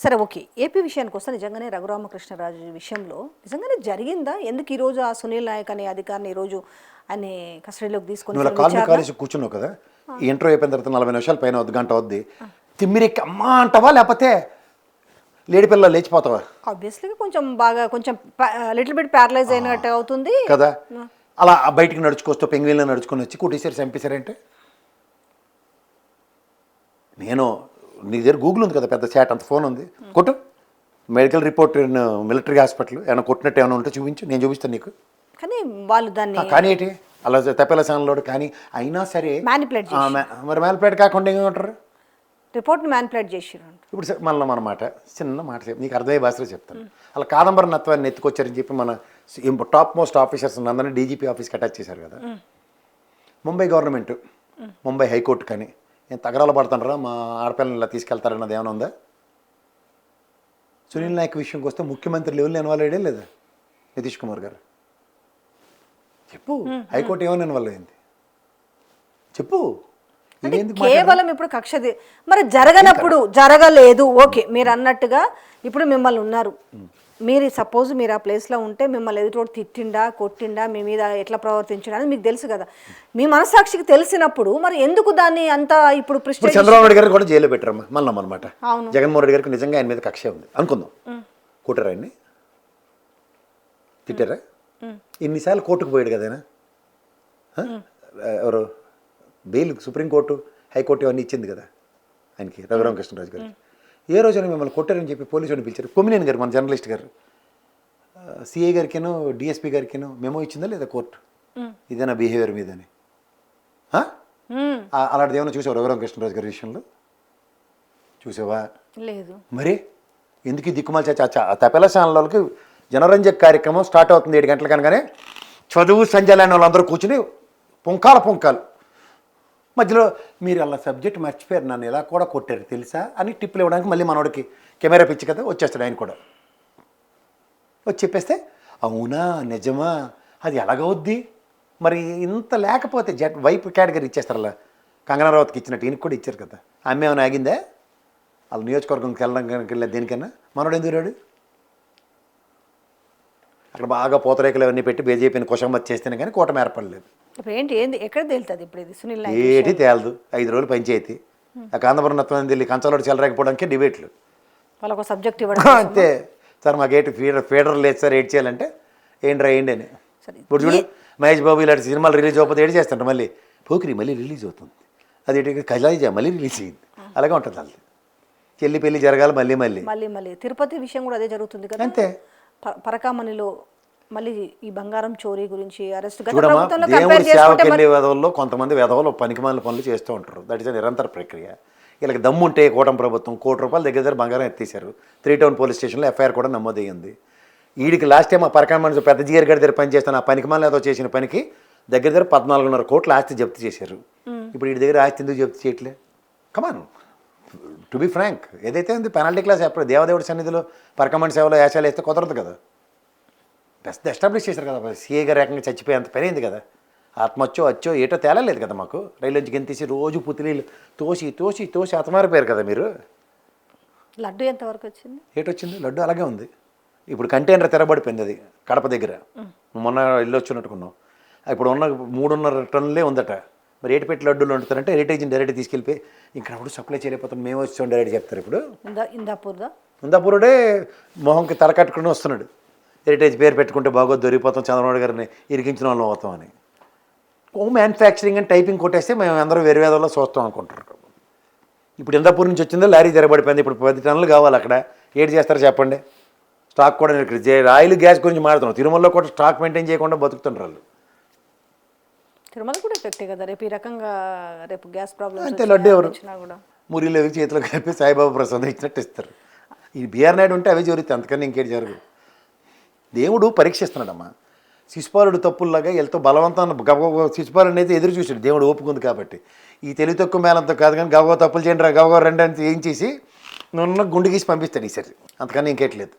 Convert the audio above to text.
సరే okay. AP విషయానికి వస్తే నిజంగానే రఘురామకృష్ణరాజు విషయంలో నిజంగానే జరిగిందా? ఎందుకు ఈరోజు ఆ సునీల్ నాయక్ అనే అధికారిని ఈరోజు ఆయన కస్టడీలోకి తీసుకొని నువ్వు కాల్ మీద కాలేసి కూర్చున్నావు కదా, ఈ ఇంటర్వ్యూ అయిపోయిన తర్వాత 40 నిమిషాల పైన వద్దు, గంట వద్ది, తిమ్మిరెక్కి అమ్మా అంటావా లేకపోతే లేడి పిల్లలు లేచిపోతావా? ఆబ్వియస్లీగా కొంచెం బాగా కొంచెం లిటిల్ బిట్ ప్యారలైజ్ అయినట్టు అవుతుంది కదా. అలా బయటికి నడుచుకొస్తూ పెంగ్విన్లో నడుచుకొని వచ్చి కుట్టేసారు, చంపేశారంటే. నేను నీ దగ్గర గూగుల్ ఉంది కదా, పెద్ద చాట్ అంత ఫోన్ ఉంది, కొట్టు మెడికల్ రిపోర్ట్ మిలిటరీ హాస్పిటల్ ఏమైనా కొట్టినట్టు ఏమైనా ఉంటే చూపించు, నేను చూపిస్తాను నీకు. కానీ వాళ్ళు దాన్ని కానీ ఏంటి అలా తప్పేల స్థానంలో కానీ అయినా సరే మ్యానిపులేట్ మరి మ్యానిపులేట్ కాకుండా ఏమంటారు, రిపోర్ట్ని మ్యానిపులేట్ చేసారు. ఇప్పుడు మళ్ళీ మన మాట చిన్న మాట చెప్పి నీకు అర్థమయ్యే భాషలో చెప్తాను. అలా కాదంబరి నత్వాన్ని ఎత్తుకొచ్చారని చెప్పి మన టాప్ మోస్ట్ ఆఫీసర్స్ అందరినీ డీజీపీ ఆఫీస్కి అటాచ్ చేశారు కదా. ముంబై గవర్నమెంట్, ముంబై హైకోర్టు కానీ నేను తగరాలు పడుతున్నారా మా ఆడపిల్లని ఇలా తీసుకెళ్తారన్నది ఏమైనా ఉందా? సునీల్ నాయక్ విషయంకి వస్తే ముఖ్యమంత్రి లెవెల్లో ఇన్వాల్వ్ అయ్యే లేదా నితీష్ కుమార్ గారు? చెప్పు, హైకోర్టు ఏమైనా ఇన్వాల్వ్ అయింది చెప్పు. కేవలం ఇప్పుడు కక్షది మరి జరగనప్పుడు జరగలేదు, ఓకే మీరు అన్నట్టుగా ఇప్పుడు మిమ్మల్ని ఉన్నారు, మీరు సపోజ్ మీరు ఆ ప్లేస్లో ఉంటే మిమ్మల్ని ఎదుటోడు తిట్టిండా కొట్టిండా మీ మీద ఎట్లా ప్రవర్తించడా అని మీకు తెలుసు కదా. మీ మనసాక్షికి తెలిసినప్పుడు మరి ఎందుకు దాన్ని అంతా ఇప్పుడు చంద్రబాబు నాయుడు గారు కూడా జైల్లో పెట్టారమ్మా మళ్ళీ అనమాట. జగన్మోహన్ రెడ్డి గారికి నిజంగా ఆయన మీద కక్ష ఉంది అనుకుందాం, కొట్టారా ఆయన్ని, తిట్టారా, ఇన్నిసార్లు కోర్టుకు పోయాడు కదా ఆయన. ఎవరు బెయిల్ సుప్రీంకోర్టు హైకోర్టు ఇవన్నీ ఇచ్చింది కదా ఆయనకి, రఘురామకృష్ణరాజు గారికి. ఏ రోజైనా మిమ్మల్ని కొట్టారని చెప్పి పోలీసుని పిలిచారు. కొమ్మినేని గారు మన జర్నలిస్ట్ గారు సిఐ గారికినో డిఎస్పీ గారికినో మెమో ఇచ్చిందా లేదా కోర్టు, ఇదేనా బిహేవియర్ మీదని? అలాంటిది ఏమైనా చూసావు రఘురామకృష్ణరాజు గారి విషయంలో? చూసావా? లేదు. మరి ఎందుకు ఈ దిక్కుమాల తపెల ఛానళ్ళకి జనరంజక కార్యక్రమం స్టార్ట్ అవుతుంది 7 గంటల కనగానే చదువు సంజయ్ అనే వాళ్ళందరూ కూర్చుని పుంకాలు మధ్యలో మీరు అలా సబ్జెక్ట్ మర్చిపోయారు, నన్ను ఇలా కూడా కొట్టారు తెలుసా అని టిప్పులు ఇవ్వడానికి మళ్ళీ మనోడికి కెమెరా పిచ్చి కదా వచ్చేస్తాడు ఆయన కూడా. వచ్చి చెప్పేస్తే అవునా నిజమా అది ఎలాగవుద్ది మరి, ఇంత లేకపోతే వైపు కేటగిరీ ఇచ్చేస్తారు. అలా కంగనా రావత్కి ఇచ్చినట్టు ఈయనకి కూడా ఇచ్చారు కదా. ఆమె ఏమైనా ఆగిందే వాళ్ళ నియోజకవర్గంకి వెళ్ళడానికి వెళ్ళే దేనికన్నా? మనోడు ఎందుకు రాడు? అక్కడ బాగా పూతరేకలు అవన్నీ పెట్టి బీజేపీని కుషమత్ చేస్తేనే కానీ కూటమి ఏర్పడలేదు. ఏంటి ఎక్కడ తేలుతుంది ఇప్పుడు ఇది సునీల్ నాయక్? ఏటి తేలదు. 5 రోజులు పంచాయతీ, ఆ కాందపురం వెళ్ళి కంచంలోకి చెలరేకపోవడానికి డిబేట్లు, వాళ్ళకు సబ్జెక్ట్ ఇవ్వడం అంతే సార్. మాకేంటి ఫీడర్ లేదు సార్, ఏడ్ చేయాలంటే ఏంట్రా ఏంటి అని. ఇప్పుడు చూడు మహేష్ బాబు ఇలాంటి సినిమాలు రిలీజ్ అవ్వకపోతే ఏడు చేస్తుంటారు, మళ్ళీ పోకిరి మళ్ళీ రిలీజ్ అవుతుంది, అది కజాయిజా మళ్ళీ రిలీజ్ అయ్యింది, అలాగే ఉంటుంది. వాళ్ళది చెల్లి పెళ్లి జరగాలి మళ్ళీ తిరుపతి విషయం కూడా అదే జరుగుతుంది కదా. అంతే. పరకామణిలో మళ్ళీ ఈ బంగారం చోరీ గురించి అరెస్ట్ దేవుడి సేవకి వెళ్ళే వెధవల్లో కొంతమంది వెధవలు పనికిమాలిన పనులు చేస్తూ ఉంటారు. దట్ ఈస్ నిరంతర ప్రక్రియ. వీళ్ళకి దమ్ముంటే కూటమి ప్రభుత్వం ₹1 కోటి దగ్గర బంగారం ఎత్తేసారు. 3 టౌన్ పోలీస్ స్టేషన్లో ఎఫ్ఐఆర్ కూడా నమోదయ్యింది. వీడికి లాస్ట్ టైం ఆ పరకామణి పెద్ద జీఆర్ గడి దగ్గర పనిచేస్తాను ఆ పనికిమాలిన ఏదో చేసిన పనికి దగ్గర 14.5 కోట్ల ఆస్తి జప్తు చేశారు. ఇప్పుడు వీడి దగ్గర ఆస్తి ఎందుకు జప్తు చేయట్లే? కమాన్ టు బి ఫ్రాంక్, ఏదైతే ఉంది పెనాల్టీ క్లాస్ ఎప్పుడు దేవదేవుడి సన్నిధిలో పరకామణి సేవలో యాశాలు వేస్తే కుదరదు కదా. బెస్ట్ ఎస్టాబ్లిష్ చేశారు కదా, సీఏ గారు ఏకంగా చచ్చిపోయేంత పని అయింది కదా. ఆత్మహత్యో ఏటో తేలలేదు కదా మాకు. రైలు నుంచి గెంతేసి రోజు పుతిలీలు తోసి అతమారిపోయారు కదా మీరు. లడ్డు ఎంతవరకు వచ్చింది? ఏటొచ్చింది లడ్డు అలాగే ఉంది. ఇప్పుడు కంటైనర్ తెరబడిపోయింది, అది కడప దగ్గర మొన్న ఇల్లు వచ్చినట్టుకున్నాం. ఇప్పుడు ఉన్న 3.5 టన్నులే ఉందట. మరి ఏటి పెట్టి లడ్డూలు వండుతారంటే హెరిటేజ్ని డైరెక్ట్ తీసుకెళ్ళిపోయి ఇక్కడ కూడా సప్లై చేయలేకపోతాం, మేము వచ్చాం డైరెక్ట్ చెప్తారు. ఇప్పుడు ఇందాపూరుడే మొహంకి తల కట్టుకుని వస్తున్నాడు, హెరిటేజ్ పేరు పెట్టుకుంటే బాగోదు దొరికిపోతాం, చంద్రబాబు గారిని ఇరికించిన వాళ్ళం అవుతాం అని. మ్యానుఫ్యాక్చరింగ్ అని టైపింగ్ కొట్టేస్తే మేము అందరూ వేరే వేదల్లో చూస్తాం అనుకుంటారు. ఇప్పుడు ఇందాపూర్ నుంచి వచ్చిందో లారీ తెరబడిపోయింది. ఇప్పుడు 10 టన్నులు కావాలి, అక్కడ ఏడు చేస్తారో చెప్పండి. స్టాక్ కూడా ఆయిల్ గ్యాస్ గురించి మాట్లాడుతున్నాం. తిరుమలలో కూడా స్టాక్ మెయింటైన్ చేయకుండా బతుకుతుంటారు వాళ్ళు. తిరుమల కూడా ఎఫెక్టే కదా రేపు ఈ రకంగా, రేపు గ్యాస్ ప్రాబ్లమ్ అంతే. లడ్డు ఎవరు మురిలో చేతిలో కలిపి సాయిబాబా ప్రసాదం ఇచ్చినట్టు ఇస్తారు. ఈ బీఆర్ నాయుడు ఉంటే అవి జరుగుతాయి, అంతకన్నా ఇంకేటి జరగదు. దేవుడు పరీక్షిస్తున్నాడమ్మా. శిశుపాలుడు తప్పుల్లాగా వెళ్తూ బలవంతాన్ని శిశుపాలుడు అయితే ఎదురు చూసాడు, దేవుడు ఓపుకుంది కాబట్టి. ఈ తెలివి తక్కువ మేలంతా కాదు కానీ గవగవ తప్పులు చేయండి గవగవ రండి అని ఏం చేసి నన్ను గుండె గీసి పంపిస్తాడు ఈసారి, అంతకన్నా ఇంకేట్లేదు.